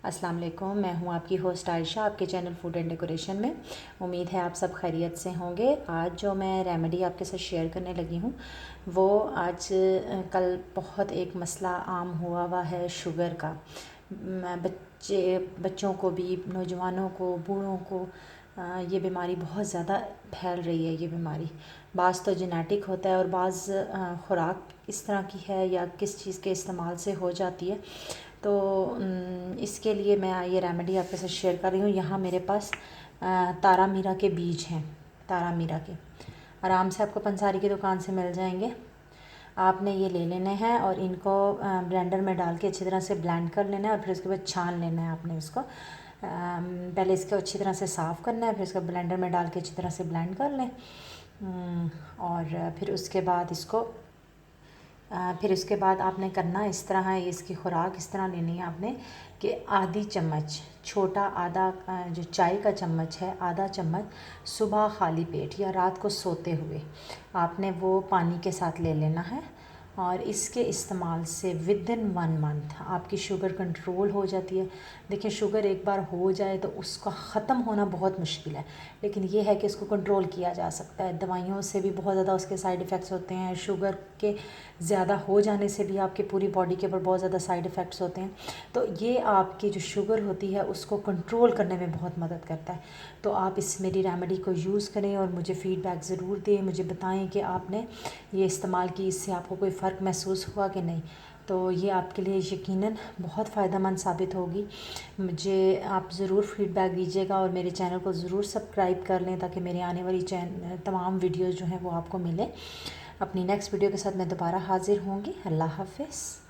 अस्सलाम वालेकुम, मैं हूं आपकी होस्ट आयशा आपके चैनल फूड एंड डेकोरेशन में। उम्मीद है आप सब खैरियत से होंगे। आज जो मैं रेमेडी आपके साथ शेयर करने लगी हूं वो आज कल बहुत एक मसला आम हुआ है शुगर का। बच्चों को भी, नौजवानों को, बूढ़ों को ये बीमारी बहुत ज़्यादा फैल रही है। ये बीमारी बाज़ तो जेनेटिक होता है और बाज़ ख़ुराक इस तरह की है या किस चीज़ के इस्तेमाल से हो जाती है। तो इसके लिए मैं ये रेमेडी आपके साथ शेयर कर रही हूँ। यहाँ मेरे पास तारा मीरा के बीज हैं। तारा मीरा के आराम से आपको पंसारी की दुकान से मिल जाएंगे। आपने ये ले लेने हैं और इनको ब्लेंडर में डाल के अच्छी तरह से ब्लेंड कर लेना है और फिर उसके बाद छान लेना है आपने उसको। पहले इसको अच्छी तरह से साफ़ करना है, फिर इसको ब्लेंडर में डाल के अच्छी तरह से ब्लेंड कर लें। और फिर उसके बाद आपने करना इस तरह है। इसकी खुराक इस तरह लेनी है आपने कि आधी चम्मच, छोटा आधा जो चाय का चम्मच है, आधा चम्मच सुबह खाली पेट या रात को सोते हुए आपने वो पानी के साथ ले लेना है। और इसके इस्तेमाल से विदिन 1 मंथ आपकी शुगर कंट्रोल हो जाती है। देखिए, शुगर एक बार हो जाए तो उसका ख़त्म होना बहुत मुश्किल है, लेकिन ये है कि इसको कंट्रोल किया जा सकता है। दवाइयों से भी बहुत ज़्यादा उसके साइड इफ़ेक्ट्स होते हैं। शुगर के ज़्यादा हो जाने से भी आपकी पूरी बॉडी के ऊपर बहुत ज़्यादा साइड इफ़ेक्ट्स होते हैं। तो ये आपकी जो शुगर होती है उसको कंट्रोल करने में बहुत मदद करता है। तो आप इस मेरी रेमेडी को यूज़ करें और मुझे फ़ीडबैक ज़रूर दें। मुझे बताएं कि आपने ये इस्तेमाल की, इससे आपको कोई फ़र्क महसूस हुआ कि नहीं। तो ये आपके लिए यकीनन बहुत फ़ायदेमंद साबित होगी। मुझे आप ज़रूर फ़ीडबैक दीजिएगा और मेरे चैनल को ज़रूर सब्सक्राइब कर लें ताकि मेरी आने वाली तमाम वीडियोज़ जो हैं वो आपको मिलें। अपनी नेक्स्ट वीडियो के साथ मैं दोबारा हाज़िर होंगी। अल्लाह हाफ़िज़।